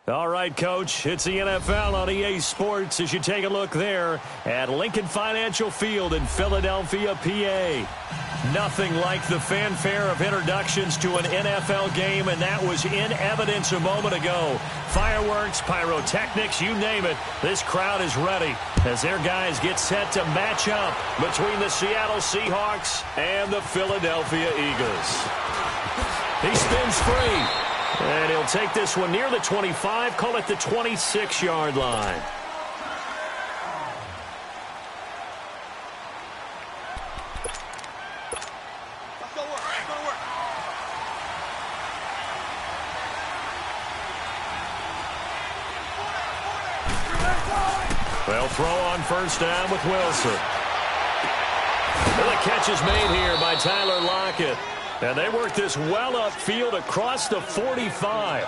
All right, Coach, it's the NFL on EA Sports as you take a look there at Lincoln Financial Field in Philadelphia, PA. Nothing like the fanfare of introductions to an NFL game, and that was in evidence a moment ago. Fireworks, pyrotechnics, you name it, this crowd is ready as their guys get set to match up between the Seattle Seahawks and the Philadelphia Eagles. He spins free. And he'll take this one near the 25, call it the 26-yard line. They'll throw on first down with Wilson. And the catch is made here by Tyler Lockett. And they work this well upfield across the 45.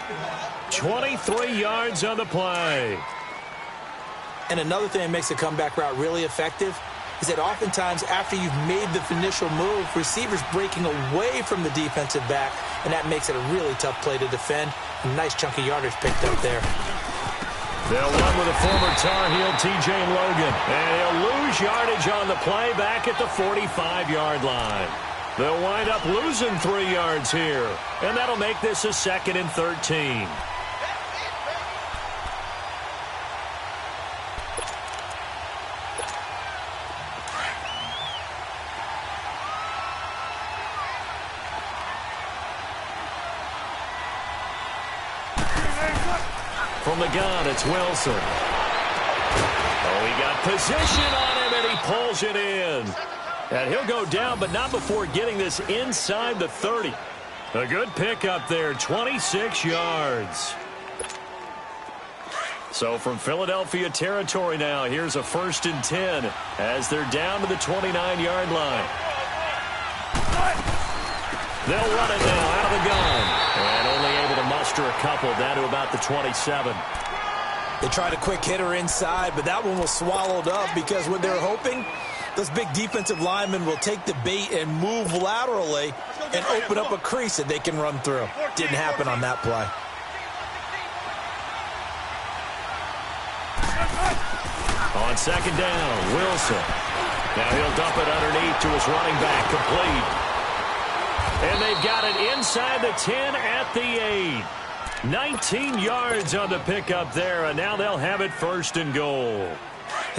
23 yards on the play. And another thing that makes the comeback route really effective is that oftentimes after you've made the initial move, receivers breaking away from the defensive back, and that makes it a really tough play to defend. A nice chunk of yardage picked up there. They'll run with a former Tar Heel, T.J. Logan. And he'll lose yardage on the play back at the 45-yard line. They'll wind up losing 3 yards here, and that'll make this a 2nd and 13. From the gun, it's Wilson. Oh, he got position on him, and he pulls it in. And he'll go down, but not before getting this inside the 30. A good pickup there, 26 yards. So from Philadelphia territory now, here's a 1st and 10 as they're down to the 29-yard line. They'll run it now out of the gun. And only able to muster a couple down to about the 27. They tried a quick hitter inside, but that one was swallowed up because what they're hoping, those big defensive linemen will take the bait and move laterally and open up a crease that they can run through. Didn't happen on that play. On 2nd down, Wilson. Now he'll dump it underneath to his running back, complete. And they've got it inside the 10 at the 8. 19 yards on the pickup there, and now they'll have it 1st and goal.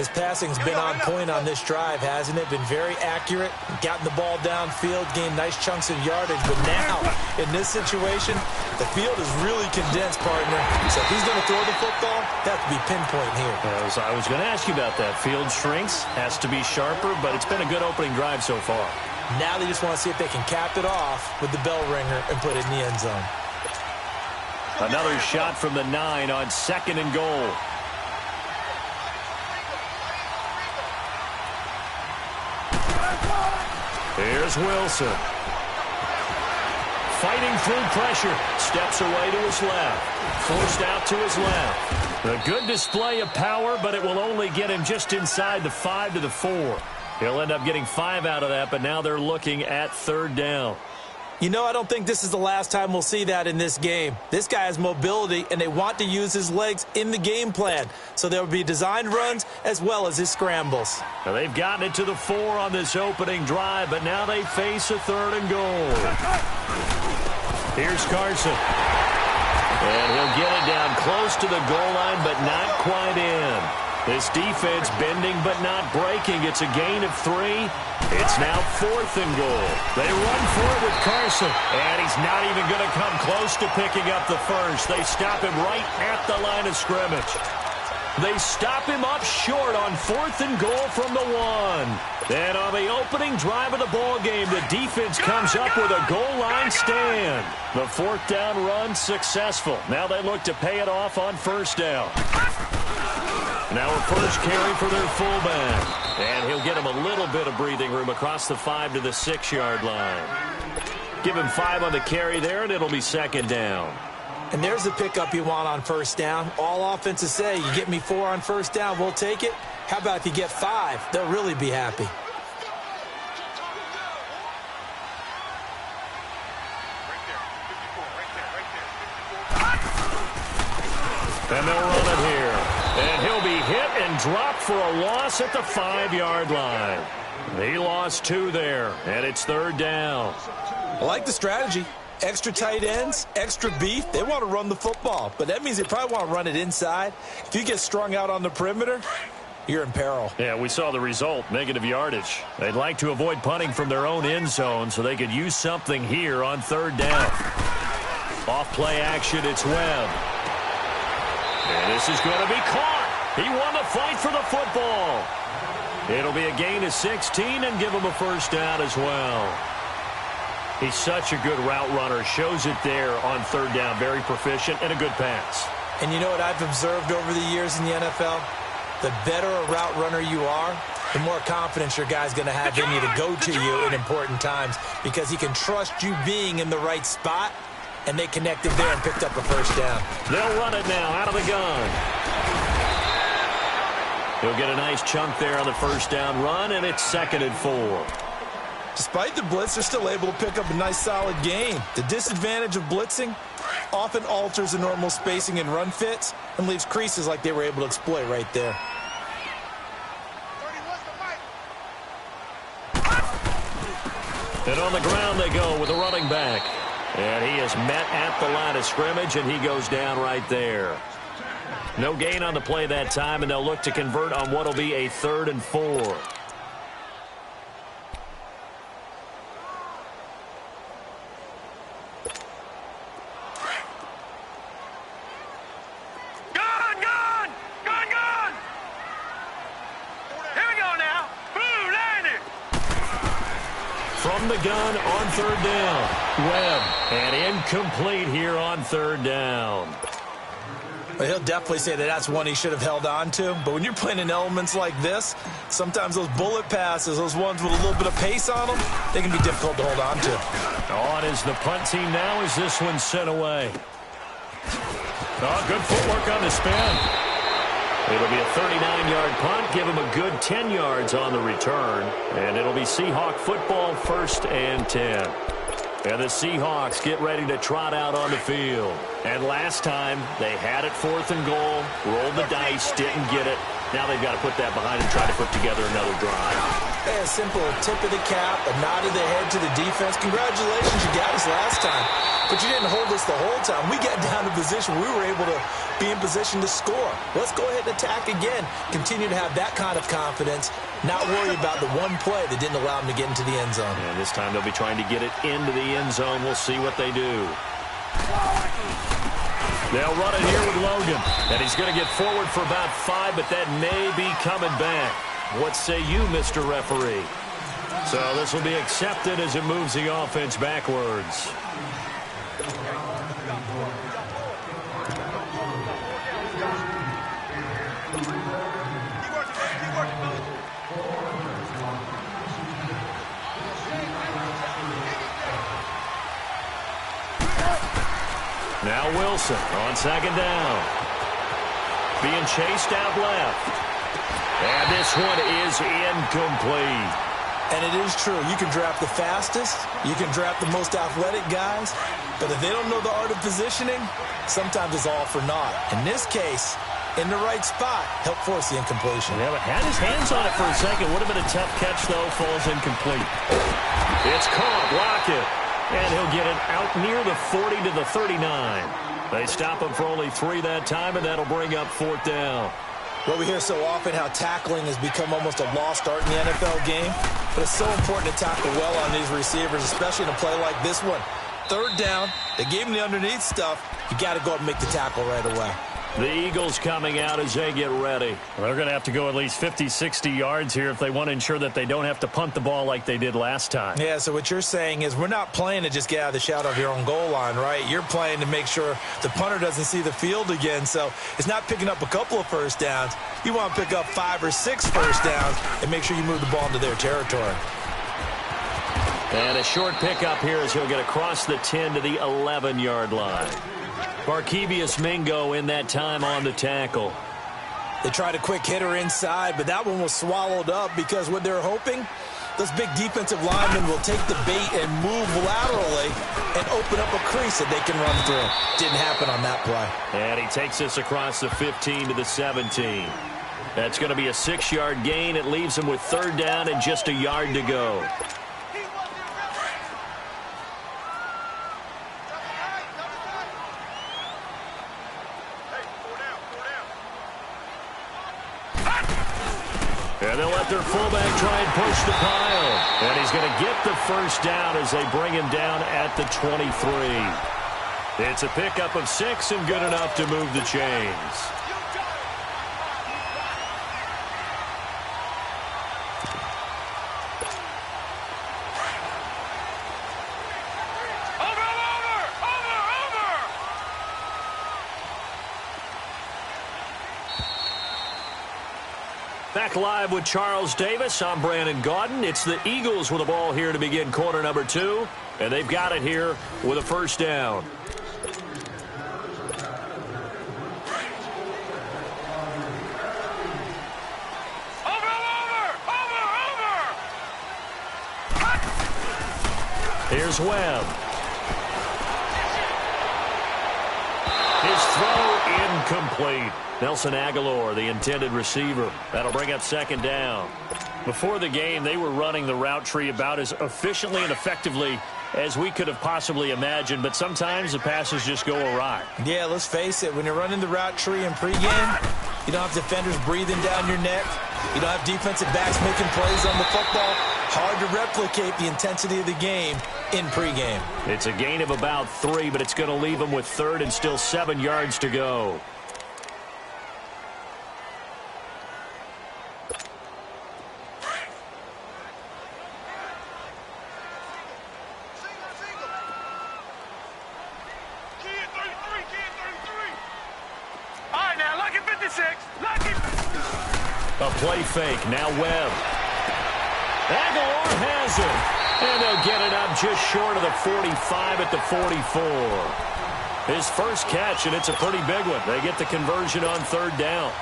His passing's been on point on this drive, hasn't it? Been very accurate, gotten the ball downfield, gained nice chunks of yardage. But now, in this situation, the field is really condensed, partner. So if he's going to throw the football, that has to be pinpoint here. I was going to ask you about that. Field shrinks, has to be sharper, but it's been a good opening drive so far. Now they just want to see if they can cap it off with the bell ringer and put it in the end zone. Another shot from the 9 on 2nd and goal. Here's Wilson. Fighting through pressure. Steps away to his left. Forced out to his left. A good display of power, but it will only get him just inside the 5 to the 4. He'll end up getting 5 out of that, but now they're looking at 3rd down. You know, I don't think this is the last time we'll see that in this game. This guy has mobility, and they want to use his legs in the game plan. So there will be designed runs as well as his scrambles. Now they've gotten it to the 4 on this opening drive, but now they face a 3rd and goal. Here's Carson. And he'll get it down close to the goal line, but not quite in. This defense bending but not breaking. It's a gain of 3. It's now 4th and goal. They run for it with Carson, and he's not even going to come close to picking up the first. They stop him right at the line of scrimmage. They stop him up short on 4th and goal from the 1. And on the opening drive of the ball game, the defense comes up with a goal line stand. The 4th down run successful. Now they look to pay it off on 1st down. Now a first carry for their fullback. And he'll get him a little bit of breathing room across the 5 to the 6-yard line. Give him 5 on the carry there, and it'll be 2nd down. And there's the pickup you want on first down. All offenses say, you get me 4 on first down, we'll take it. How about if you get 5? They'll really be happy. And they'll run it here. And he'll be hit and dropped for a loss at the 5-yard line. He lost 2 there, and it's 3rd down. I like the strategy. Extra tight ends, extra beef. They want to run the football, but that means they probably want to run it inside. If you get strung out on the perimeter, you're in peril. Yeah, we saw the result, negative yardage. They'd like to avoid punting from their own end zone so they could use something here on 3rd down. Off play action, it's Webb. And this is going to be caught. He won the fight for the football. It'll be a gain of 16 and give him a first down as well. He's such a good route runner. Shows it there on 3rd down. Very proficient and a good pass. And you know what I've observed over the years in the NFL? The better a route runner you are, the more confidence your guy's going to have in you to go to you in important times because he can trust you being in the right spot, and they connected there and picked up a first down. They'll run it now out of the gun. He'll get a nice chunk there on the first down run, and it's 2nd and 4. Despite the blitz, they're still able to pick up a nice solid gain. The disadvantage of blitzing often alters the normal spacing and run fits and leaves creases like they were able to exploit right there. And on the ground they go with a running back. And he is met at the line of scrimmage, and he goes down right there. No gain on the play that time, and they'll look to convert on what will be a 3rd and 4. From the gun on 3rd down. Webb, and incomplete here on 3rd down. Well, he'll definitely say that that's one he should have held on to. But when you're playing in elements like this, sometimes those bullet passes, those ones with a little bit of pace on them, they can be difficult to hold on to. On is the punt team now as this one's sent away. Oh, good footwork on the spin. It'll be a 39-yard punt, give him a good 10 yards on the return, and it'll be Seahawk football, 1st and 10. And the Seahawks get ready to trot out on the field. And last time, they had it 4th and goal, rolled the dice, didn't get it. Now they've got to put that behind and try to put together another drive. Hey, a simple tip of the cap, a nod of the head to the defense. Congratulations, you got us last time. But you didn't hold us the whole time. We got down to position. We were able to be in position to score. Let's go ahead and attack again. Continue to have that kind of confidence. Not worry about the one play that didn't allow them to get into the end zone. And this time they'll be trying to get it into the end zone. We'll see what they do. They'll run it here with Logan. And he's going to get forward for about 5, but that may be coming back. What say you, Mr. Referee? So this will be accepted as it moves the offense backwards. Now Wilson on 2nd down. Being chased out left. And this one is incomplete. And it is true. You can draft the fastest. You can draft the most athletic guys. But if they don't know the art of positioning, sometimes it's all for naught. In this case, in the right spot, help force the incompletion. Yeah, but had his hands on it for a second. Would have been a tough catch, though. Falls incomplete. It's caught. Lockett. And he'll get it out near the 40 to the 39. They stop him for only 3 that time, and that'll bring up 4th down. Well, we hear so often how tackling has become almost a lost art in the NFL game. But it's so important to tackle well on these receivers, especially in a play like this one. 3rd down, they gave him the underneath stuff. You got to go up and make the tackle right away. The Eagles coming out as they get ready. Well, they're going to have to go at least 50, 60 yards here if they want to ensure that they don't have to punt the ball like they did last time. Yeah, so what you're saying is we're not playing to just get out of the shadow of your own goal line, right? You're playing to make sure the punter doesn't see the field again. So it's not picking up a couple of first downs. You want to pick up 5 or 6 first downs and make sure you move the ball into their territory. And a short pickup here as he'll get across the 10 to the 11-yard line. Barkevius Mingo in that time on the tackle. They tried a quick hitter inside, but that one was swallowed up because what they're hoping, those big defensive linemen will take the bait and move laterally and open up a crease that they can run through. Didn't happen on that play. And he takes us across the 15 to the 17. That's going to be a 6-yard gain. It leaves him with third down and just a yard to go. And they'll let their fullback try and push the pile. And he's going to get the first down as they bring him down at the 23. It's a pickup of 6 and good enough to move the chains. Back live with Charles Davis. I'm Brandon Gaudin. It's the Eagles with the ball here to begin quarter number 2. And they've got it here with a first down. Here's Webb. His throw incomplete. Nelson Aguilar, the intended receiver. That'll bring up second down. Before the game, they were running the route tree about as efficiently and effectively as we could have possibly imagined, but sometimes the passes just go awry. Yeah, let's face it. When you're running the route tree in pregame, you don't have defenders breathing down your neck. You don't have defensive backs making plays on the football. Hard to replicate the intensity of the game in pregame. It's a gain of about 3, but it's going to leave them with third and still 7 yards to go. A play fake. Now Webb. Aguilar has it. And they'll get it up just short of the 45 at the 44. His first catch, and it's a pretty big one. They get the conversion on third down.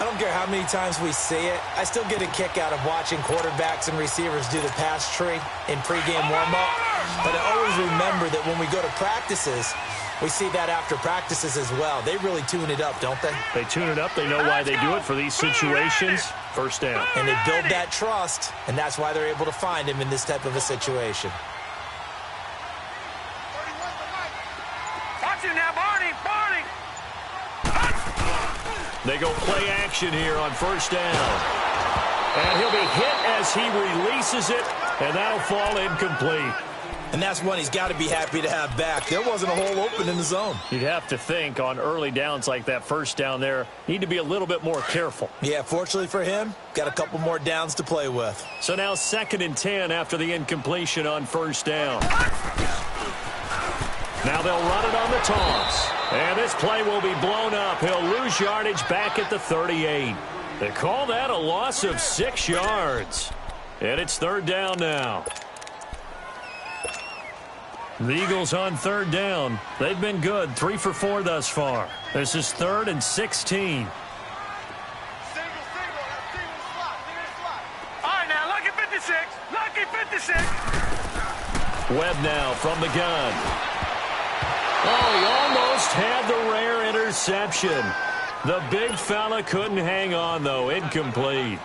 I don't care how many times we see it. I still get a kick out of watching quarterbacks and receivers do the pass tree in pregame warm-up. But I always remember that when we go to practices, we see that after practices as well. They really tune it up, don't they? They tune it up. They know why they do it for these situations. First down. And they build that trust, and that's why they're able to find him in this type of a situation. Watch him now, Barney! Barney! They go play action here on first down. And he'll be hit as he releases it, and that'll fall incomplete. And that's one he's got to be happy to have back. There wasn't a hole open in the zone. You'd have to think on early downs like that first down there, need to be a little bit more careful. Yeah, fortunately for him, got a couple more downs to play with. So now 2nd and 10 after the incompletion on first down. Now they'll run it on the toss. And this play will be blown up. He'll lose yardage back at the 38. They call that a loss of 6 yards. And it's third down now. The Eagles on third down. They've been good, 3 for 4 thus far. This is 3rd and 16. All right, now, lucky 56. Lucky 56. Webb now from the gun. Oh, he almost had the rare interception. The big fella couldn't hang on, though. Incomplete.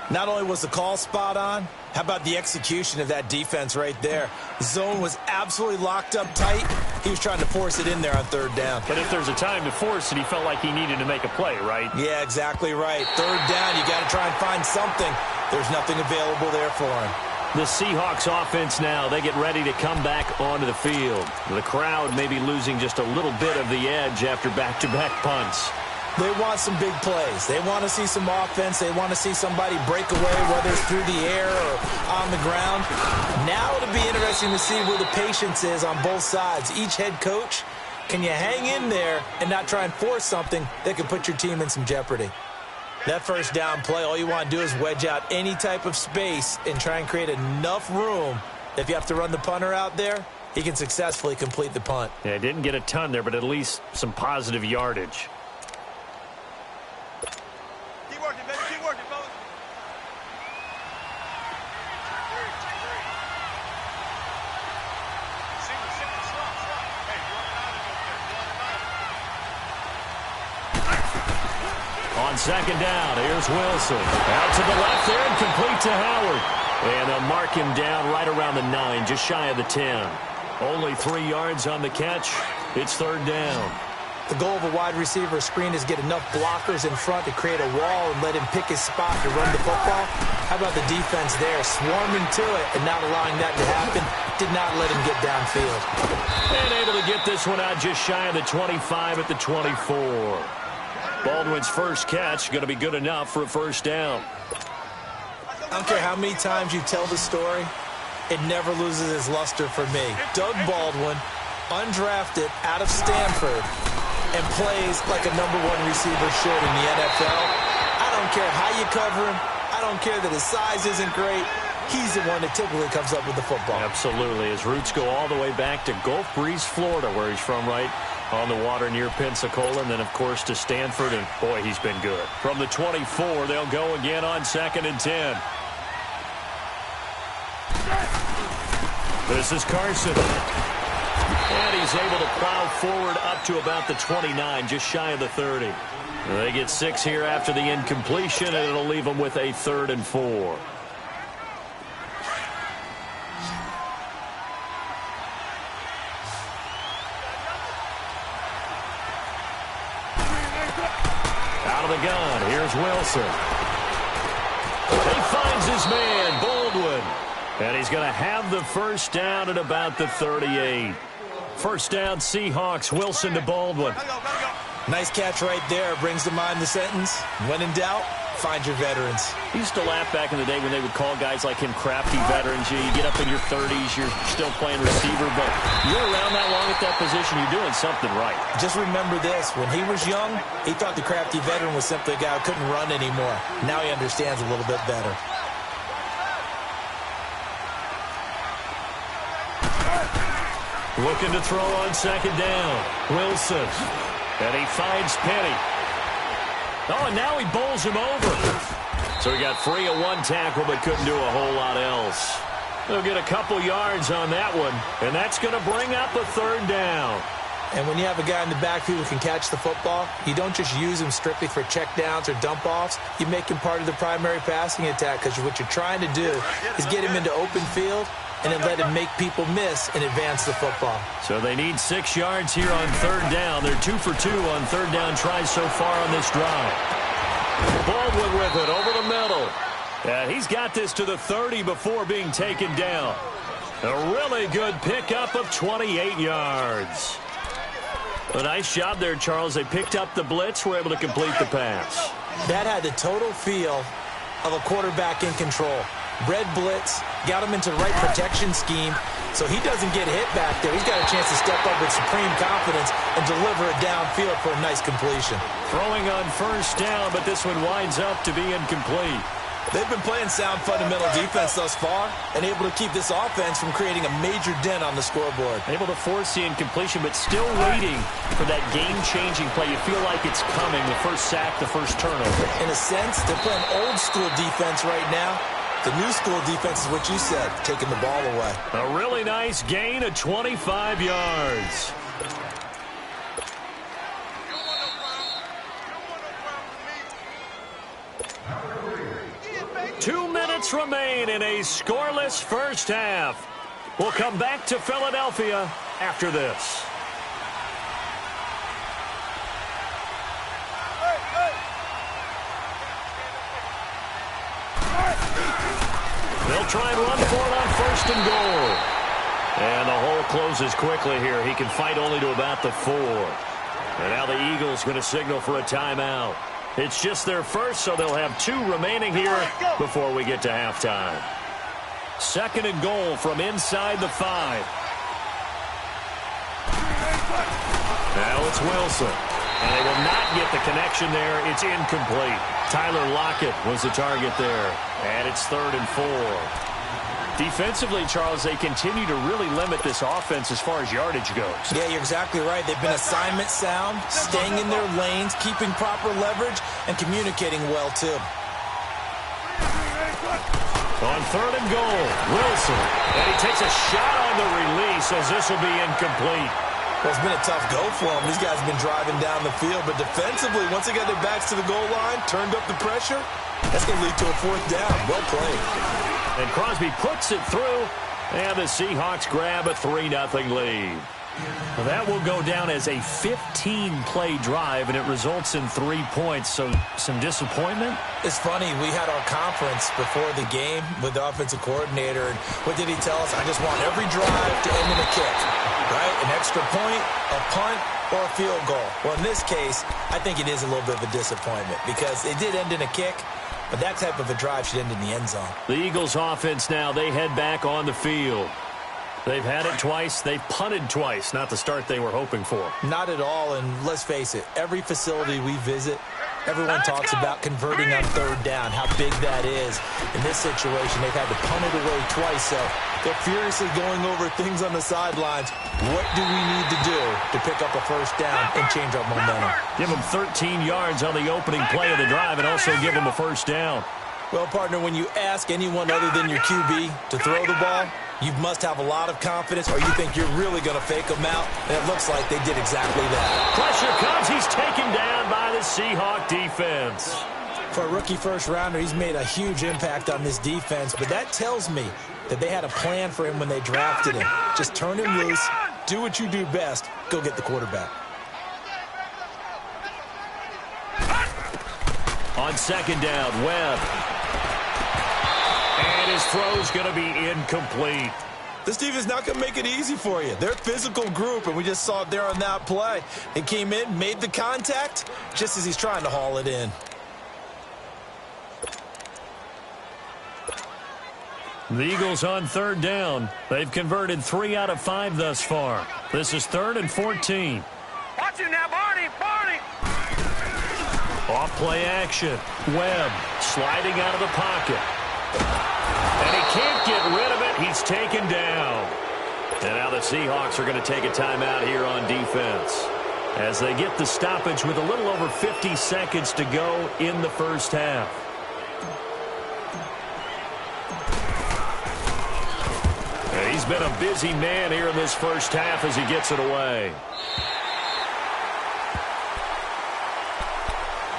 Not only was the call spot on, how about the execution of that defense right there? The zone was absolutely locked up tight. He was trying to force it in there on third down. But if there's a time to force it, he felt like he needed to make a play, right? Yeah, exactly right. Third down, you got to try and find something. There's nothing available there for him. The Seahawks offense now, they get ready to come back onto the field. The crowd may be losing just a little bit of the edge after back-to-back punts. They want some big plays. They want to see some offense. They want to see somebody break away, whether it's through the air or on the ground. Now it'll be interesting to see where the patience is on both sides. Each head coach, can you hang in there and not try and force something that can put your team in some jeopardy? That first down play, all you want to do is wedge out any type of space and try and create enough room. If you have to run the punter out there, he can successfully complete the punt. Yeah, didn't get a ton there, but at least some positive yardage. Keep working, baby. Keep working, fellas. On second down, here's Wilson. Out to the left there and complete to Howard. And they'll mark him down right around the 9, just shy of the 10. Only 3 yards on the catch. It's third down. The goal of a wide receiver screen is get enough blockers in front to create a wall and let him pick his spot to run the football. How about the defense there, swarming to it and not allowing that to happen? Did not let him get downfield. And able to get this one out just shy of the 25 at the 24. Baldwin's first catch going to be good enough for a first down. I don't care how many times you tell the story, it never loses its luster for me. Doug Baldwin, undrafted out of Stanford, and plays like a #1 receiver should in the NFL. I don't care how you cover him. I don't care that his size isn't great. He's the one that typically comes up with the football. Absolutely. His roots go all the way back to Gulf Breeze, Florida, where he's from, right on the water near Pensacola, and then, of course, to Stanford, and, boy, he's been good. From the 24, they'll go again on 2nd and 10. This is Carson. And he's able to plow forward up to about the 29, just shy of the 30. They get 6 here after the incompletion, and it'll leave them with a 3rd and 4. Out of the gun, here's Wilson. He finds his man, Baldwin. And he's going to have the first down at about the 38. First down, Seahawks. Wilson to Baldwin. Nice catch right there. Brings to mind the sentence, when in doubt, find your veterans. I used to laugh back in the day when they would call guys like him crafty veterans. You get up in your 30s, you're still playing receiver, but you're around that long at that position, you're doing something right. Just remember this. When he was young, he thought the crafty veteran was simply a guy who couldn't run anymore. Now he understands a little bit better. Looking to throw on second down. Wilson. And he finds Penny. Oh, and now he bowls him over. So he got free of one tackle but couldn't do a whole lot else. They'll get a couple yards on that one, and that's going to bring up a 3rd down. And when you have a guy in the backfield who can catch the football, you don't just use him strictly for checkdowns or dump-offs. You make him part of the primary passing attack, because what you're trying to do is get him into open field and then let him make people miss and advance the football. So they need 6 yards here on 3rd down. They're 2 for 2 on 3rd down tries so far on this drive. Baldwin with it over the middle. And he's got this to the 30 before being taken down. A really good pickup of 28 yards. A nice job there, Charles. They picked up the blitz, were able to complete the pass. That had the total feel of a quarterback in control. Red blitz, got him into the right protection scheme, so he doesn't get hit back there. He's got a chance to step up with supreme confidence and deliver it downfield for a nice completion. Throwing on first down, but this one winds up to be incomplete. They've been playing sound fundamental defense thus far and able to keep this offense from creating a major dent on the scoreboard. Able to force the incompletion, but still waiting for that game-changing play. You feel like it's coming, the first sack, the first turnover. In a sense, they're playing old-school defense right now. The new school defense is what you said, taking the ball away. A really nice gain of 25 yards. Two minutes remain in a scoreless first half. We'll come back to Philadelphia after this. They'll try and run for it on 1st and goal. And the hole closes quickly here. He can fight only to about the 4. And now the Eagles going to signal for a timeout. It's just their first, so they'll have 2 remaining here before we get to halftime. 2nd and goal from inside the 5. Now it's Wilson. And they will not get the connection there. It's incomplete. Tyler Lockett was the target there. And it's 3rd and 4. Defensively, Charles, they continue to really limit this offense as far as yardage goes. Yeah, you're exactly right. They've been assignment sound, staying in their lanes, keeping proper leverage, and communicating well, too. On 3rd and goal, Wilson. And he takes a shot on the release as this will be incomplete. Well, it's been a tough go for them. These guys have been driving down the field, but defensively, once they got their backs to the goal line, turned up the pressure, that's going to lead to a 4th down. Well played. And Crosby puts it through, and the Seahawks grab a 3-0 lead. Well, that will go down as a 15-play drive, and it results in 3 points. So some disappointment? It's funny. We had our conference before the game with the offensive coordinator, and what did he tell us? I just want every drive to end in a kick, right? An extra point, a punt, or a field goal. Well, in this case, I think it is a little bit of a disappointment because it did end in a kick, but that type of a drive should end in the end zone. The Eagles offense now, they head back on the field. They've had it twice. They've punted twice. Not the start they were hoping for. Not at all, and let's face it, every facility we visit, everyone talks about converting on 3rd down, how big that is. In this situation, they've had to punt it away twice, so they're furiously going over things on the sidelines. What do we need to do to pick up a 1st down and change our momentum? Give them 13 yards on the opening play of the drive and also give them a 1st down. Well, partner, when you ask anyone other than your QB to throw the ball, you must have a lot of confidence, or you think you're really going to fake them out, and it looks like they did exactly that. Pressure comes. He's taken down by the Seahawk defense. For a rookie first-rounder, he's made a huge impact on this defense, but that tells me that they had a plan for him when they drafted him. Just turn him loose, do what you do best, go get the quarterback. On 2nd down, Webb. And his throw's going to be incomplete. This team is not going to make it easy for you. They're a physical group, and we just saw it there on that play. They came in, made the contact, just as he's trying to haul it in. The Eagles on 3rd down. They've converted 3 out of 5 thus far. This is 3rd and 14. Watch him now, Barney! Barney! Off play action. Webb sliding out of the pocket. And he can't get rid of it. He's taken down. And now the Seahawks are going to take a timeout here on defense as they get the stoppage with a little over 50 seconds to go in the 1st half. And he's been a busy man here in this 1st half as he gets it away.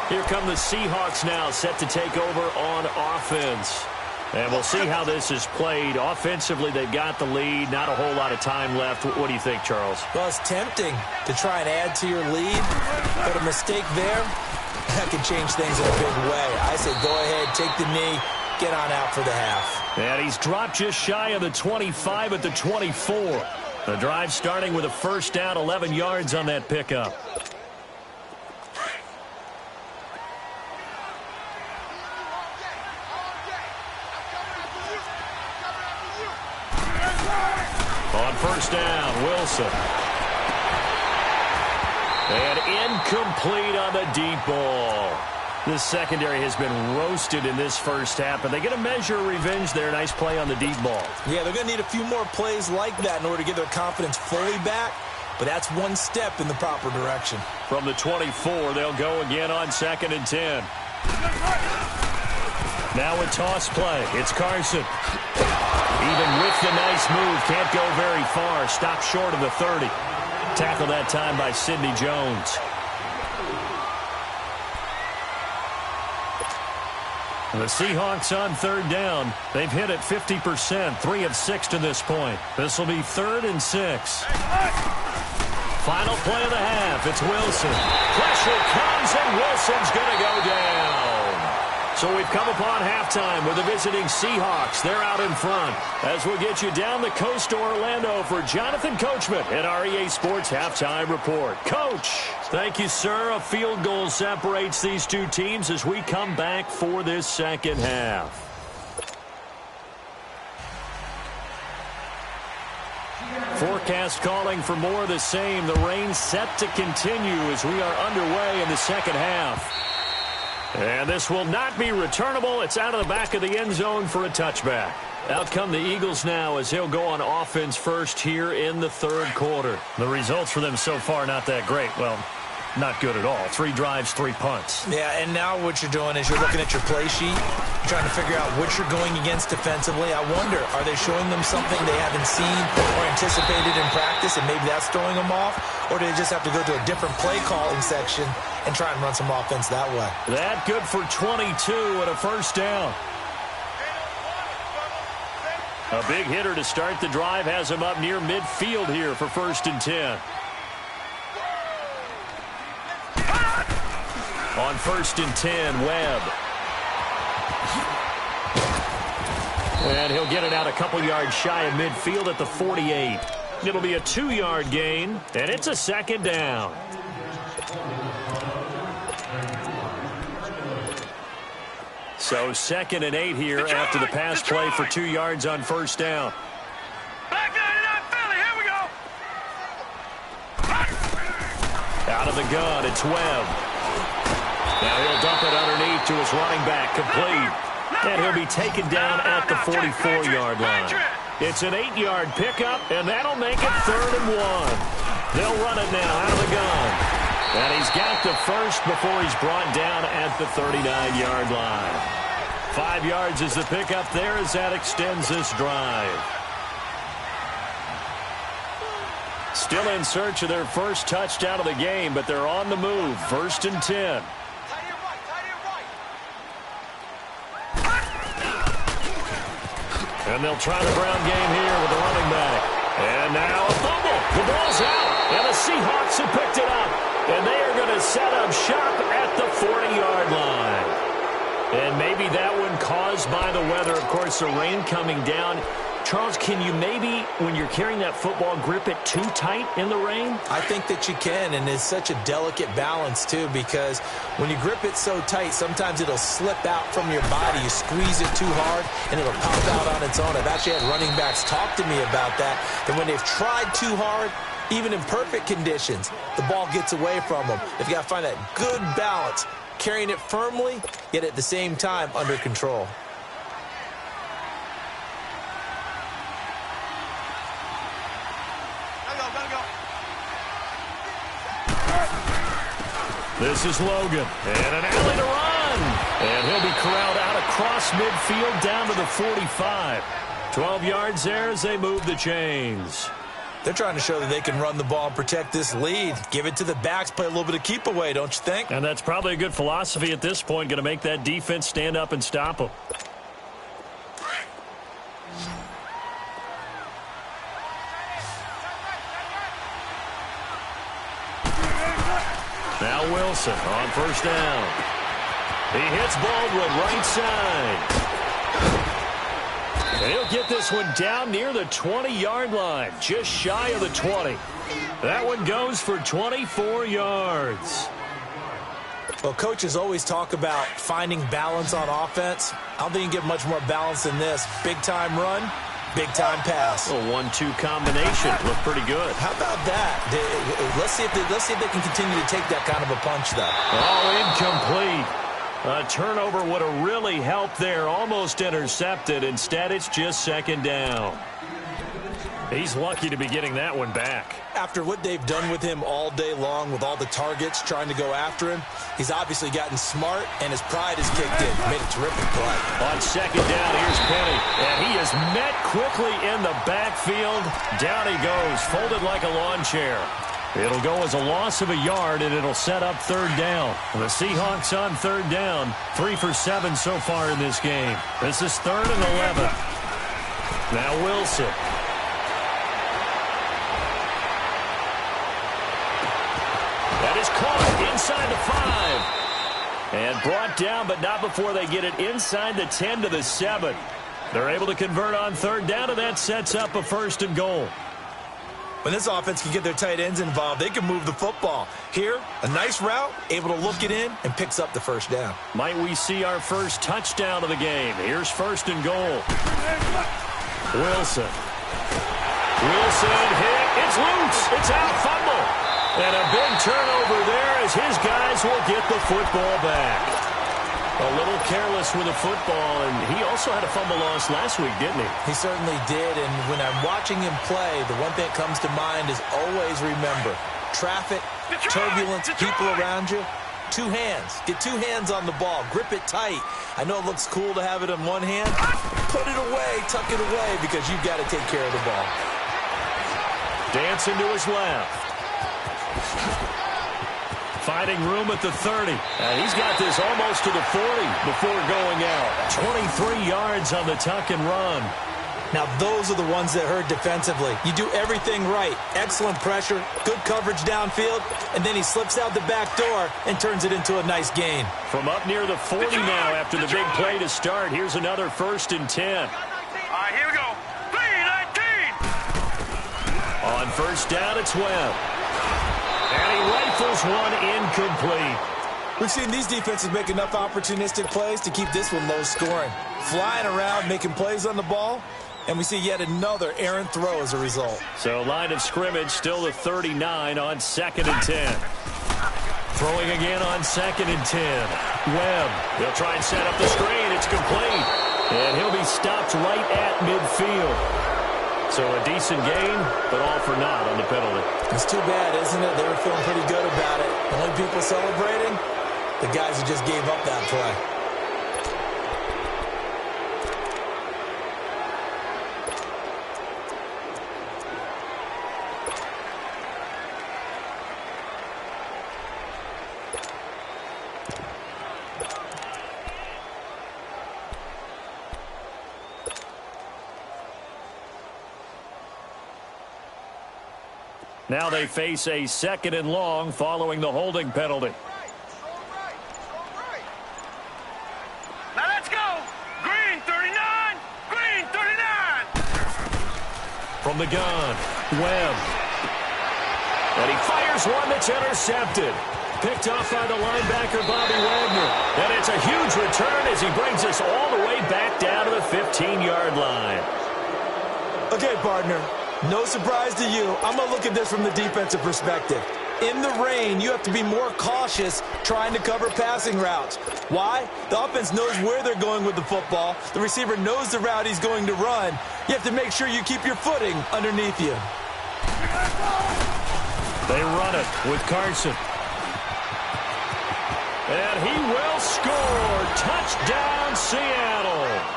Here come the Seahawks now, set to take over on offense. And we'll see how this is played. Offensively, they've got the lead. Not a whole lot of time left. What do you think, Charles? Well, it's tempting to try and add to your lead, but a mistake there, that can change things in a big way. I say go ahead, take the knee, get on out for the half. And he's dropped just shy of the 25 at the 24. The drive starting with a 1st down, 11 yards on that pickup. On 1st down, Wilson. And incomplete on the deep ball. This secondary has been roasted in this 1st half, but they get a measure of revenge there. Nice play on the deep ball. Yeah, they're going to need a few more plays like that in order to get their confidence fully back, but that's one step in the proper direction. From the 24, they'll go again on 2nd and 10. Now a toss play. It's Carson. Even with the nice move, can't go very far. Stopped short of the 30. Tackled that time by Sidney Jones. The Seahawks on 3rd down. They've hit it 50%, 3 of 6 to this point. This will be 3rd and 6. Final play of the half. It's Wilson. Pressure comes, and Wilson's going to go down. So we've come upon halftime with the visiting Seahawks. They're out in front as we'll get you down the coast to Orlando for Jonathan Coachman at our EA Sports Halftime Report. Coach, thank you, sir. A field goal separates these two teams as we come back for this 2nd half. Forecast calling for more of the same. The rain set to continue as we are underway in the 2nd half. And this will not be returnable. It's out of the back of the end zone for a touchback. Out come the Eagles now as they'll go on offense first here in the third quarter. The results for them so far not that great. Well, not good at all. 3 drives, 3 punts. Yeah, and now what you're doing is you're looking at your play sheet, trying to figure out what you're going against defensively. I wonder, are they showing them something they haven't seen or anticipated in practice, and maybe that's throwing them off? Or do they just have to go to a different play calling section and try and run some offense that way? That good for 22 and a first down. A big hitter to start the drive has him up near midfield here for 1st and 10. On 1st and 10, Webb. And he'll get it out a couple yards shy of midfield at the 48. It'll be a 2-yard gain, and it's a 2nd down. So 2nd and 8 here after the pass play for 2 yards on 1st down. Back 99 Philly, here we go. Out of the gun, it's Webb. Now he'll dump it underneath to his running back, complete. And he'll be taken down at the 44-yard line. It's an 8-yard pickup, and that'll make it 3rd and 1. They'll run it now out of the gun. And he's got the first before he's brought down at the 39-yard line. 5 yards is the pickup there as that extends this drive. Still in search of their first touchdown of the game, but they're on the move. 1st and 10. And they'll try the ground game here with the running back. And now a fumble. The ball's out. And the Seahawks have picked it up. And they are going to set up shop at the 40-yard line. And maybe that one caused by the weather. Of course, the rain coming down. Charles, can you maybe, when you're carrying that football, grip it too tight in the rain? I think that you can, and it's such a delicate balance, too, because when you grip it so tight, sometimes it'll slip out from your body. You squeeze it too hard, and it'll pop out on its own. I've actually had running backs talk to me about that when they've tried too hard, even in perfect conditions, the ball gets away from them. They've got to find that good balance, carrying it firmly, yet at the same time under control. This is Logan, and an alley to run. And he'll be corralled out across midfield down to the 45. 12 yards there as they move the chains. They're trying to show that they can run the ball and protect this lead. Give it to the backs, play a little bit of keep away, don't you think? And that's probably a good philosophy at this point, going to make that defense stand up and stop them. Now Wilson on 1st down. He hits Baldwin right side. And he'll get this one down near the 20-yard line, just shy of the 20. That one goes for 24 yards. Well, coaches always talk about finding balance on offense. I don't think you can get much more balance than this. Big-time run, big-time pass. A 1-2 combination. Looked pretty good. How about that? Let's see if they can continue to take that kind of a punch, though. Oh, incomplete. A turnover would have really helped there. Almost intercepted. Instead, it's just 2nd down. He's lucky to be getting that one back. After what they've done with him all day long with all the targets trying to go after him, he's obviously gotten smart, and his pride has kicked in. Made a terrific play. On 2nd down, here's Penny. And he is met quickly in the backfield. Down he goes, folded like a lawn chair. It'll go as a loss of a yard, and it'll set up 3rd down. The Seahawks on 3rd down. 3 for 7 so far in this game. This is 3rd and 11. Now Wilson. That is caught inside the 5. And brought down, but not before they get it inside the 10 to the 7. They're able to convert on 3rd down, and that sets up a 1st and goal. When this offense can get their tight ends involved, they can move the football. Here, a nice route, able to look it in, and picks up the 1st down. Might we see our first touchdown of the game? Here's 1st and goal. Wilson. Wilson hit. It's loose. It's out. Fumble. And a big turnover there as his guys will get the football back. A little careless with the football, and he also had a fumble loss last week, didn't he? He certainly did, and when I'm watching him play, the one thing that comes to mind is always remember, traffic, turbulence, people around you, two hands. Get two hands on the ball. Grip it tight. I know it looks cool to have it in one hand. Put it away, tuck it away, because you've got to take care of the ball. Dancing to his left. Finding room at the 30. And he's got this almost to the 40 before going out. 23 yards on the tuck and run. Now, those are the ones that hurt defensively. You do everything right. Excellent pressure, good coverage downfield, and then he slips out the back door and turns it into a nice gain. From up near the 40 now after the big play to start. Here's another 1st and 10. All right, here we go. 3-19. On 1st down, it's Webb. And he rifles one incomplete. We've seen these defenses make enough opportunistic plays to keep this one low scoring. Flying around, making plays on the ball, and we see yet another errant throw as a result. So line of scrimmage still the 39 on 2nd and 10. Throwing again on 2nd and 10. Webb, he'll try and set up the screen. It's complete. And he'll be stopped right at midfield. So a decent gain, but all for naught on the penalty. It's too bad, isn't it? They were feeling pretty good about it. The only people celebrating, the guys who just gave up that play. Now they face a 2nd and long following the holding penalty. Now let's go. Green 39. Green 39. From the gun, Webb. And he fires one that's intercepted. Picked off by the linebacker, Bobby Wagner. And it's a huge return as he brings us all the way back down to the 15-yard line. Okay, partner. No surprise to you. I'm going to look at this from the defensive perspective. In the rain, you have to be more cautious trying to cover passing routes. Why? The offense knows where they're going with the football. The receiver knows the route he's going to run. You have to make sure you keep your footing underneath you. They run it with Carson. And he will score. Touchdown, Seattle.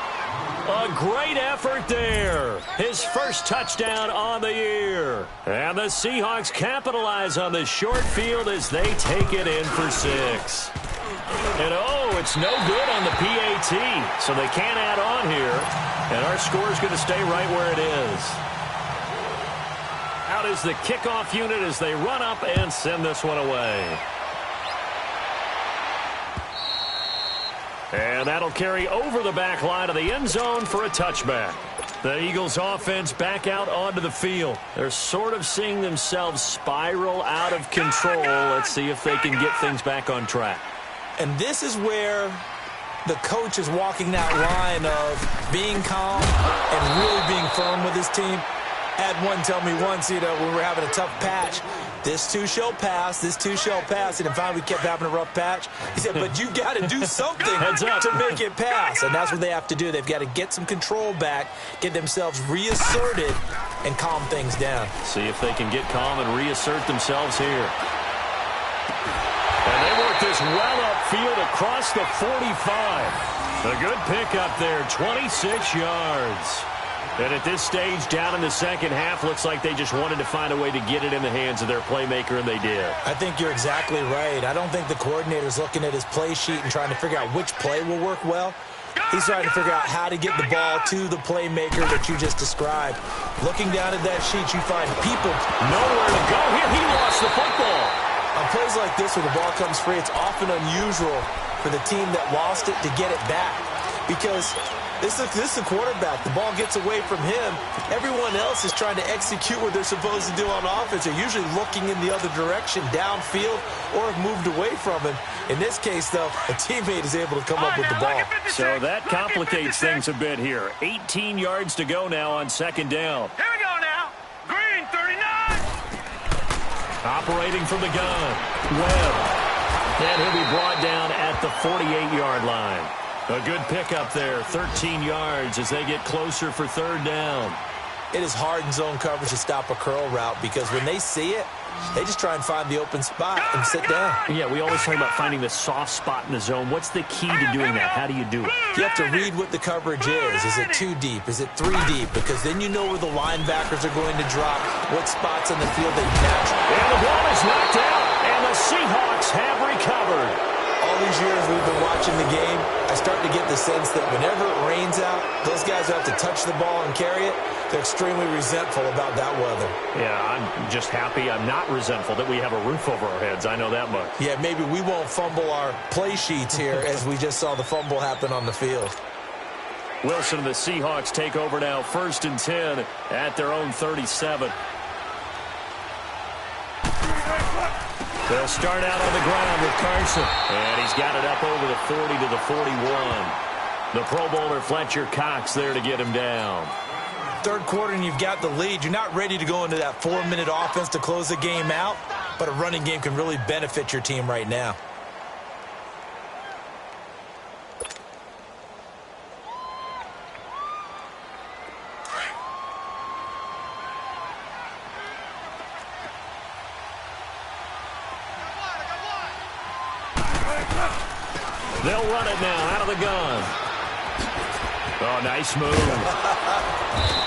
A great effort there. His first touchdown on the year. And the Seahawks capitalize on the short field as they take it in for 6. And oh, it's no good on the PAT. So they can't add on here. And our score is going to stay right where it is. Out is the kickoff unit as they run up and send this one away. And that'll carry over the back line of the end zone for a touchback. The Eagles offense back out onto the field. They're sort of seeing themselves spiral out of control. Let's see if they can get things back on track. And this is where the coach is walking that line of being calm and really being firm with his team. Had one tell me once, when we were having a tough patch, this too shall pass, this too shall pass. And finally we kept having a rough patch. He said, but you got to do something to make it pass. And that's what they have to do. They've got to get some control back, get themselves reasserted, and calm things down. See if they can get calm and reassert themselves here. And they work this well upfield across the 45. A good pickup there, 26 yards. And at this stage, down in the second half, looks like they just wanted to find a way to get it in the hands of their playmaker, and they did. I think you're exactly right. I don't think the coordinator's looking at his play sheet and trying to figure out which play will work well. He's trying to figure out how to get the ball to the playmaker that you just described. Looking down at that sheet, you find people nowhere to go here. He lost the football. On plays like this where the ball comes free, it's often unusual for the team that lost it to get it back. Because this is the quarterback. The ball gets away from him. Everyone else is trying to execute what they're supposed to do on offense. They're usually looking in the other direction, downfield, or have moved away from him. In this case, though, a teammate is able to come up with the ball. So that complicates things a bit here. 18 yards to go now on second down. Here we go now. Green 39. Operating from the gun. Webb. And he'll be brought down at the 48-yard line. A good pickup there, 13 yards as they get closer for third down. It is hard in zone coverage to stop a curl route because when they see it, they just try and find the open spot and sit down. Yeah, we always talk about finding the soft spot in the zone. What's the key to doing that? How do you do it? You have to read what the coverage is. Is it 2 deep? Is it 3 deep? Because then you know where the linebackers are going to drop, what spots on the field they match. And the ball is knocked out, and the Seahawks have recovered. All these years we've been watching the game, I start to get the sense that whenever it rains out, those guys who have to touch the ball and carry it, they're extremely resentful about that weather. Yeah, I'm just happy I'm not resentful that we have a roof over our heads. I know that much. Yeah, maybe we won't fumble our play sheets here as we just saw the fumble happen on the field. Wilson and the Seahawks take over now, 1st and 10 at their own 37. They'll start out on the ground with Carson. And he's got it up over the 40 to the 41. The Pro Bowler Fletcher Cox there to get him down. Third quarter and you've got the lead. You're not ready to go into that 4-minute offense to close the game out, but a running game can really benefit your team right now. They'll run it now out of the gun. Oh, nice move.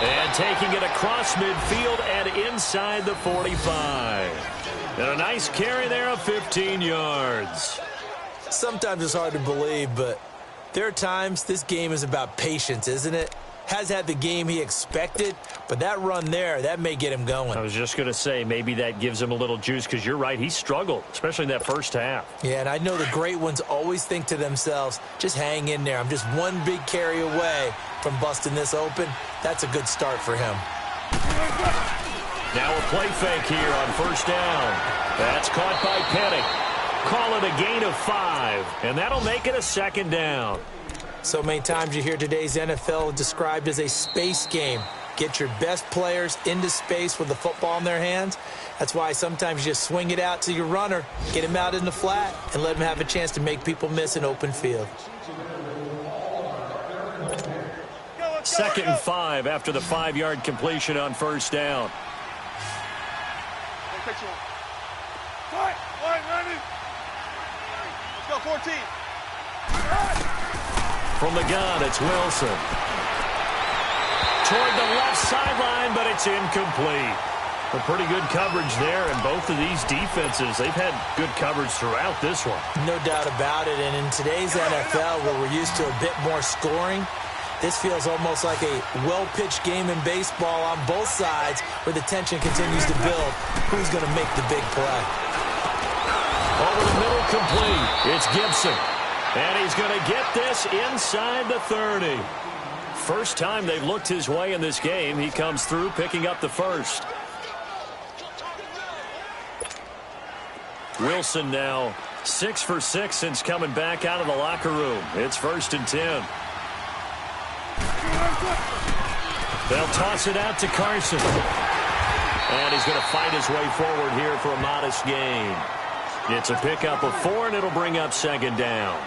And taking it across midfield and inside the 45. And a nice carry there of 15 yards. Sometimes it's hard to believe, but there are times this game is about patience, isn't it? Has had the game he expected, but that run there, that may get him going. I was just going to say, maybe that gives him a little juice because you're right, he struggled, especially in that first half. Yeah, and I know the great ones always think to themselves, just hang in there. I'm just one big carry away from busting this open. That's a good start for him. Now a play fake here on 1st down. That's caught by Penny. Call it a gain of 5, and that'll make it a 2nd down. So many times you hear today's NFL described as a space game. Get your best players into space with the football in their hands. That's why sometimes you just swing it out to your runner, get him out in the flat, and let him have a chance to make people miss an open field. 2nd and 5 after the 5-yard completion on 1st down. Let's go, 14. From the gun, it's Wilson. Toward the left sideline, but it's incomplete. A pretty good coverage there, and both of these defenses, they've had good coverage throughout this one. No doubt about it, and in today's NFL, where we're used to a bit more scoring, this feels almost like a well-pitched game in baseball on both sides where the tension continues to build. Who's going to make the big play? Over the middle, complete. It's Gibson. And he's going to get this inside the 30. First time they've looked his way in this game. He comes through picking up the first. Wilson now 6 for 6 since coming back out of the locker room. It's 1st and 10. They'll toss it out to Carson. And he's going to fight his way forward here for a modest gain. It's a pickup of 4, and it'll bring up 2nd down.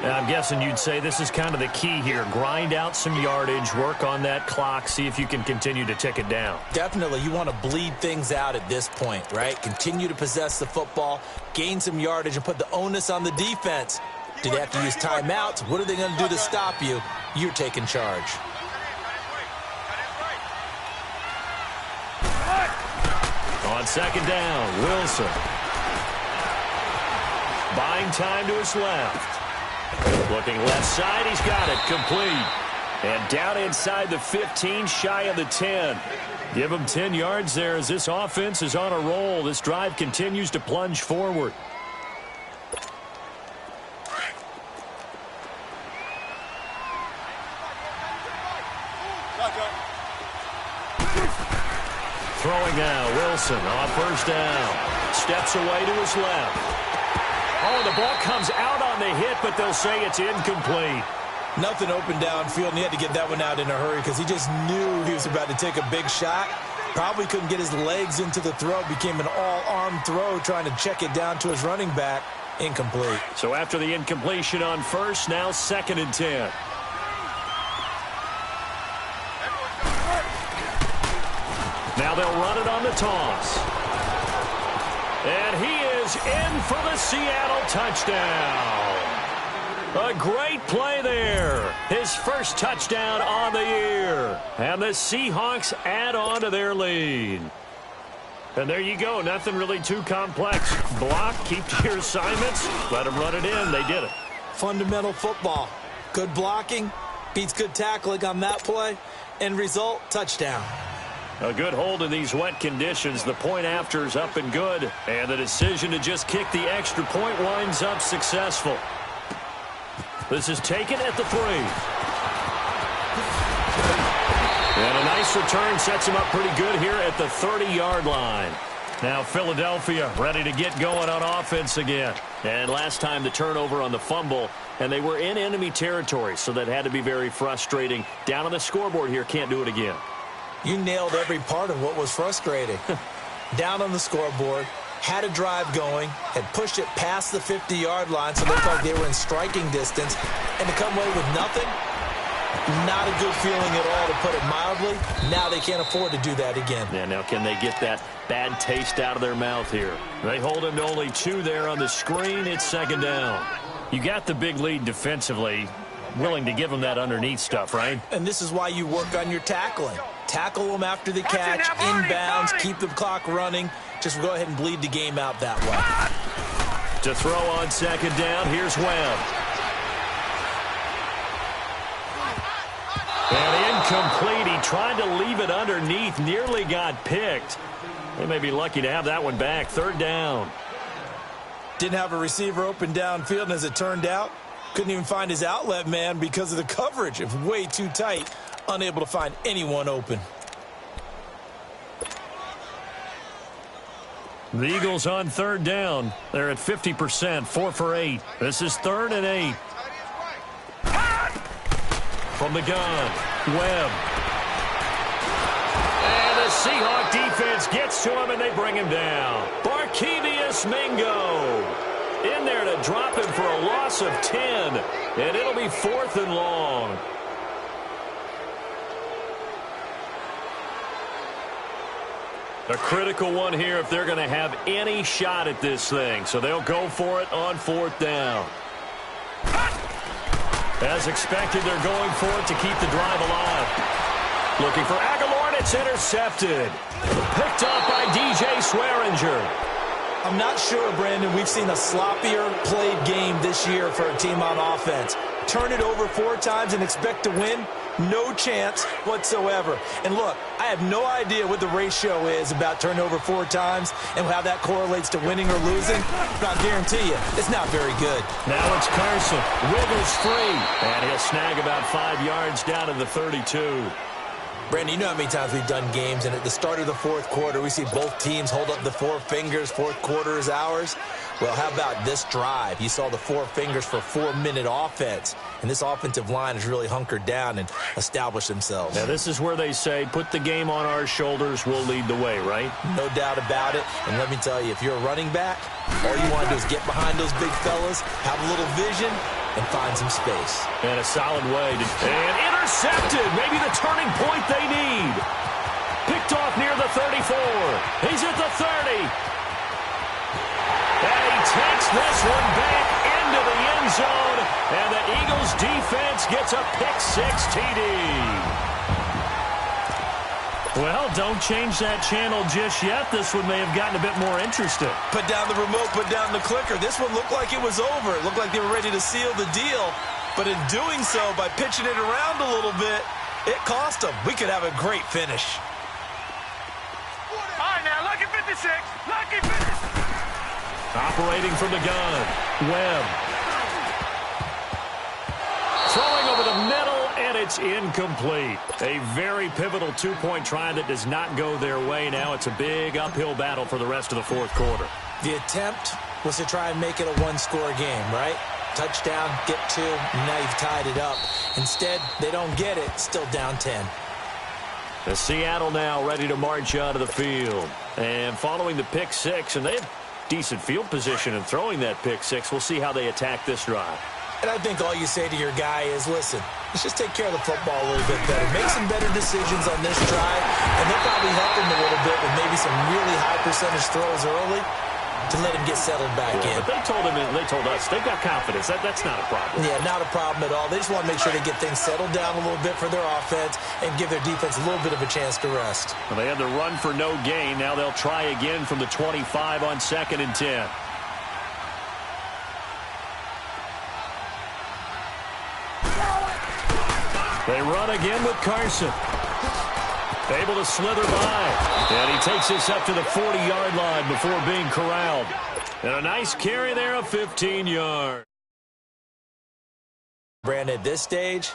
I'm guessing you'd say this is kind of the key here. Grind out some yardage, work on that clock, see if you can continue to tick it down. Definitely. You want to bleed things out at this point, right? Continue to possess the football, gain some yardage, and put the onus on the defense. Do they have to use timeouts? What are they going to do to stop you? You're taking charge. On 2nd down, Wilson. Buying time to his left. Looking left side, he's got it, complete. And down inside the 15, shy of the 10. Give him 10 yards there as this offense is on a roll. This drive continues to plunge forward. Throwing now, Wilson on 1st down. Steps away to his left. Oh, the ball comes out on the hit, but they'll say it's incomplete. Nothing open downfield, and he had to get that one out in a hurry because he just knew he was about to take a big shot. Probably couldn't get his legs into the throw. Became an all-arm throw trying to check it down to his running back. Incomplete. So after the incompletion on first, now 2nd and 10. Now they'll run it on the toss. And he is in for the Seattle touchdown. A great play there. His first touchdown on the year. And the Seahawks add on to their lead. And there you go. Nothing really too complex. Block, keep to your assignments, let them run it in. They did it. Fundamental football. Good blocking, beats good tackling on that play. End result, touchdown. A good hold in these wet conditions. The point after is up and good. And the decision to just kick the extra point winds up successful. This is taken at the 3. And a nice return sets him up pretty good here at the 30-yard line. Now Philadelphia ready to get going on offense again. And last time the turnover on the fumble, and they were in enemy territory, so that had to be very frustrating. Down on the scoreboard here, can't do it again. You nailed every part of what was frustrating. Down on the scoreboard, had a drive going, had pushed it past the 50-yard line, so they looked like they were in striking distance, and to come away with nothing, not a good feeling at all, to put it mildly. Now they can't afford to do that again. Yeah, now can they get that bad taste out of their mouth here? They hold him to only 2 there on the screen. It's 2nd down. You got the big lead defensively, willing to give them that underneath stuff, right? And this is why you work on your tackling. Tackle them after the catch, inbounds, keep the clock running. Just go ahead and bleed the game out that way. To throw on 2nd down, here's Webb. And incomplete. He tried to leave it underneath, nearly got picked. They may be lucky to have that one back. 3rd down. Didn't have a receiver open downfield, and as it turned out, couldn't even find his outlet man because of the coverage. It was way too tight. Unable to find anyone open. The Eagles on 3rd down. They're at 50%, 4 for 8. This is 3rd and 8. From the gun, Webb. And the Seahawk defense gets to him, and they bring him down. Barkevious Mingo in there to drop him for a loss of 10. And it'll be 4th and long. A critical one here if they're going to have any shot at this thing. So they'll go for it on 4th down. As expected, they're going for it to keep the drive alive. Looking for Aguilar, and it's intercepted. Picked off by DJ Swearinger. I'm not sure, Brandon, we've seen a sloppier played game this year for a team on offense. Turn it over 4 times and expect to win? No chance whatsoever. And look, I have no idea what the ratio is about turnover 4 times and how that correlates to winning or losing, but I'll guarantee you, it's not very good. Now it's Carson. Wiggles free. And he'll snag about 5 yards down to the 32. Brandon, you know how many times we've done games, and at the start of the 4th quarter, we see both teams hold up the 4 fingers, 4th quarter is ours. Well, how about this drive? You saw the 4 fingers for 4-minute offense, and this offensive line has really hunkered down and established themselves. Now, this is where they say, put the game on our shoulders, we'll lead the way, right? No doubt about it, and let me tell you, if you're a running back, all you want to do is get behind those big fellas, have a little vision, and find some space. And a solid way. And intercepted. Maybe the turning point they need. Picked off near the 34. He's at the 30. And he takes this one back into the end zone. And the Eagles defense gets a pick-6 TD. Well, don't change that channel just yet. This one may have gotten a bit more interesting. Put down the remote, put down the clicker. This one looked like it was over. It looked like they were ready to seal the deal. But in doing so, by pitching it around a little bit, it cost them. We could have a great finish. All right, now, lucky 56. Lucky 56. Operating from the gun, Webb. Throwing over the middle, and it's incomplete. A very pivotal 2-point try that does not go their way. Now it's a big uphill battle for the rest of the 4th quarter. The attempt was to try and make it a 1-score game, right? Touchdown, get 2, now you've tied it up. Instead, they don't get it, still down 10. The Seattle now ready to march out of the field. And following the pick-6, and they've decent field position and throwing that pick six. We'll see how they attack this drive. And I think all you say to your guy is, listen, let's just take care of the football a little bit better. Make some better decisions on this drive, and they'll probably help him a little bit with maybe some really high percentage throws early to let him get settled back in. But they told us, they've got confidence. That's not a problem. Yeah, not a problem at all. They just want to make sure they get things settled down a little bit for their offense and give their defense a little bit of a chance to rest. Well, they had the run for no gain. Now they'll try again from the 25 on 2nd and 10. They run again with Carson. Able to slither by. And he takes this up to the 40-yard line before being corralled. And a nice carry there of 15 yards. Brandon, at this stage,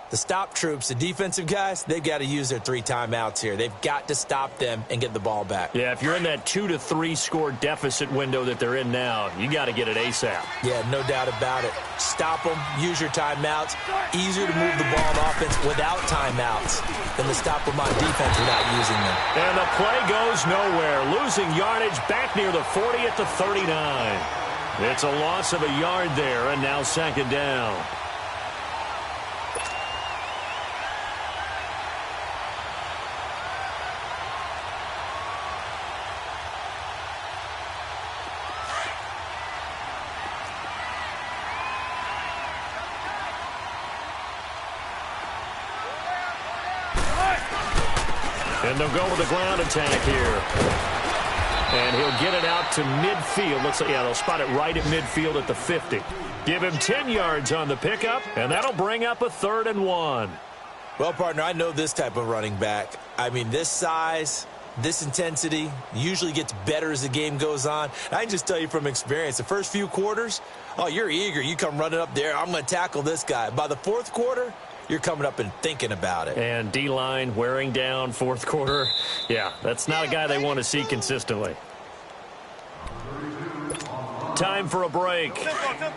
the stop troops, the defensive guys, they've got to use their 3 timeouts here. They've got to stop them and get the ball back. Yeah, if you're in that 2 to 3 score deficit window that they're in now, you got to get it ASAP. Yeah, no doubt about it. Stop them, use your timeouts. Easier to move the ball on offense without timeouts than to stop them on defense without using them. And the play goes nowhere. Losing yardage back near the 40 at the 39. It's a loss of a yard there, and now 2nd down. And they'll go with the ground attack here. And he'll get it out to midfield. Looks like, yeah, they'll spot it right at midfield at the 50. Give him 10 yards on the pickup, and that'll bring up a 3rd and 1. Well, partner, I know this type of running back. I mean, this size, this intensity usually gets better as the game goes on. I can just tell you from experience, the first few quarters, oh, you're eager. You come running up there. I'm going to tackle this guy. By the 4th quarter, you're coming up and thinking about it. And D-line wearing down 4th quarter. Yeah, that's not a guy they want to see consistently. Time for a break.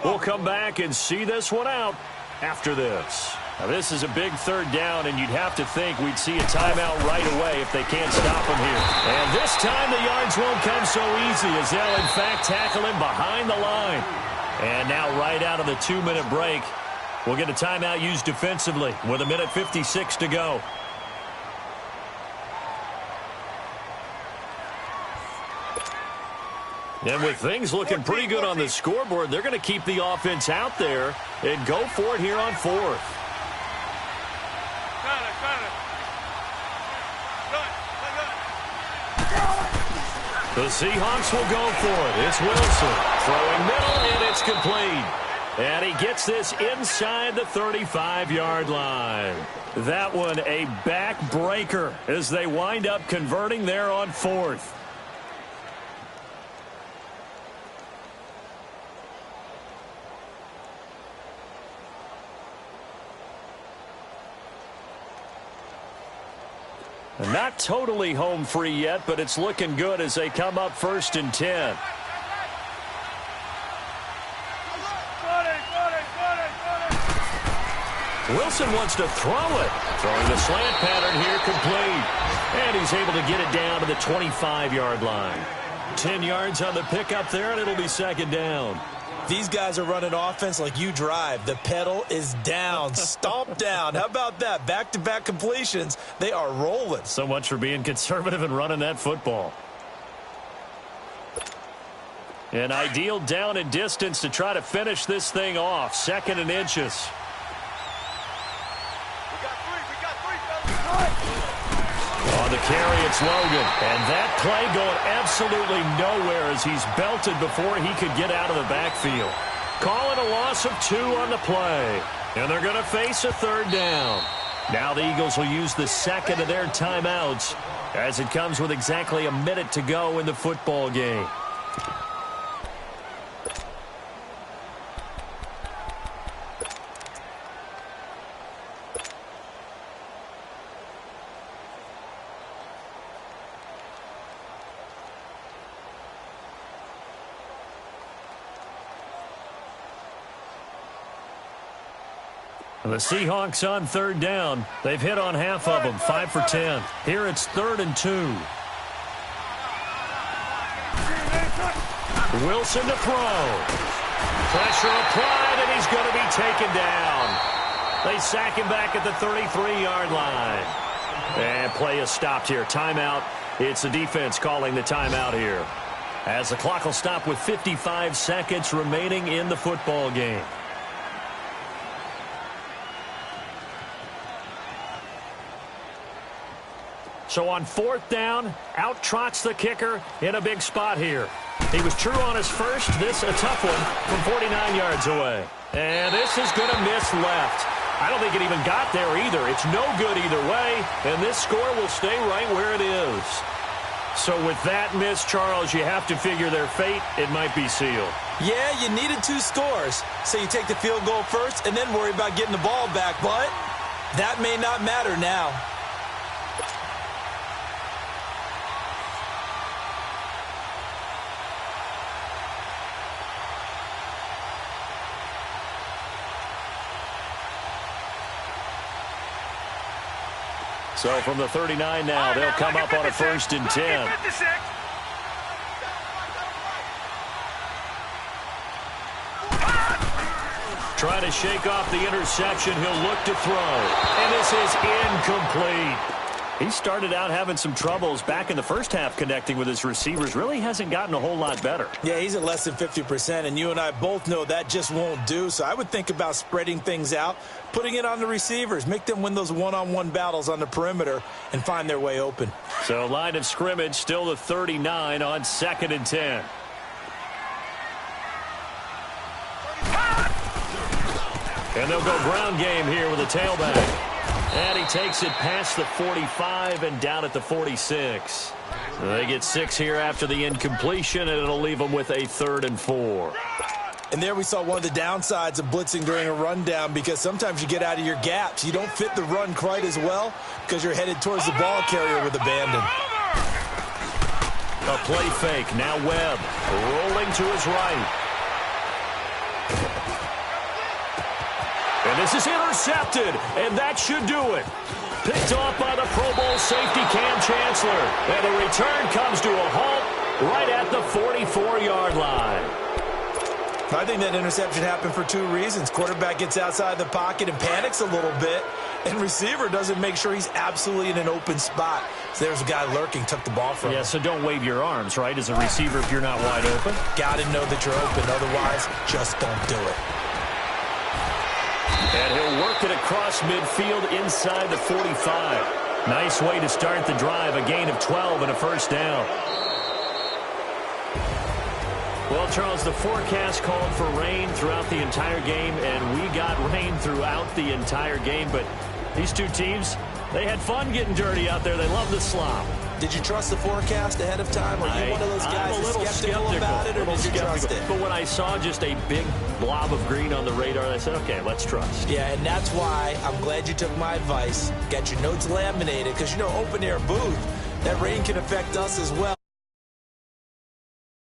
We'll come back and see this one out after this. Now, this is a big 3rd down, and you'd have to think we'd see a timeout right away if they can't stop him here. And this time the yards won't come so easy as they'll, in fact, tackle him behind the line. And now right out of the 2-minute break, we'll get a timeout used defensively with 1:56 to go. And with things looking pretty good on the scoreboard, they're going to keep the offense out there and go for it here on 4th. The Seahawks will go for it. It's Wilson throwing middle, and it's complete. And he gets this inside the 35-yard line. That one a backbreaker as they wind up converting there on 4th. Not totally home free yet, but it's looking good as they come up 1st and 10. Wilson wants to throw it. Throwing the slant pattern here complete. And he's able to get it down to the 25-yard line. 10 yards on the pickup there, and it'll be 2nd down. These guys are running offense like you drive. The pedal is down, stomp down. How about that? Back-to-back completions. They are rolling. So much for being conservative and running that football. An ideal down and distance to try to finish this thing off. 2nd and inches. On the carry, it's Logan. And that play going absolutely nowhere as he's belted before he could get out of the backfield. Call it a loss of 2 on the play. And they're going to face a 3rd down. Now the Eagles will use the 2nd of their timeouts as it comes with exactly a minute to go in the football game. The Seahawks on 3rd down. They've hit on half of them, 5 for 10. Here it's 3rd and 2. Wilson to throw. Pressure applied, and he's going to be taken down. They sack him back at the 33-yard line. And play is stopped here. Timeout. It's the defense calling the timeout here, as the clock will stop with 55 seconds remaining in the football game. So on 4th down, out trots the kicker in a big spot here. He was true on his first. This a tough one from 49 yards away. And this is going to miss left. I don't think it even got there either. It's no good either way, and this score will stay right where it is. So with that miss, Charles, you have to figure their fate. It might be sealed. Yeah, you needed 2 scores. So you take the field goal first and then worry about getting the ball back. But that may not matter now. So from the 39 now, they'll come up on a 1st and 10. Trying to shake off the interception. He'll look to throw. And this is incomplete. He started out having some troubles back in the first half connecting with his receivers. Really hasn't gotten a whole lot better. Yeah, he's at less than 50%, and you and I both know that just won't do. So I would think about spreading things out, putting it on the receivers, make them win those one-on-one battles on the perimeter and find their way open. So line of scrimmage still the 39 on 2nd and 10. And they'll go ground game here with a tailback. And he takes it past the 45 and down at the 46. They get 6 here after the incompletion, and it'll leave them with a 3rd and 4. And there we saw one of the downsides of blitzing during a rundown, because sometimes you get out of your gaps. You don't fit the run quite as well because you're headed towards the ball carrier with abandon. A play fake. Now Webb rolling to his right. And this is intercepted, and that should do it. Picked off by the Pro Bowl safety Cam Chancellor. And the return comes to a halt right at the 44-yard line. I think that interception happened for 2 reasons. Quarterback gets outside the pocket and panics a little bit, and receiver doesn't make sure he's absolutely in an open spot. So there's a guy lurking, took the ball from him. Yeah, so don't wave your arms, right, as a receiver if you're not wide open. Got to know that you're open. Otherwise, just don't do it. And he'll work it across midfield inside the 45. Nice way to start the drive, a gain of 12 and a 1st down. Well, Charles, the forecast called for rain throughout the entire game, and we got rain throughout the entire game. But these two teams, they had fun getting dirty out there. They love the slop. Did you trust the forecast ahead of time? Are you one of those guys who's skeptical about it, or did you trust it? But when I saw just a big blob of green on the radar, I said, okay, let's trust. Yeah, and that's why I'm glad you took my advice. Got your notes laminated, because, you know, open-air booth, that rain can affect us as well.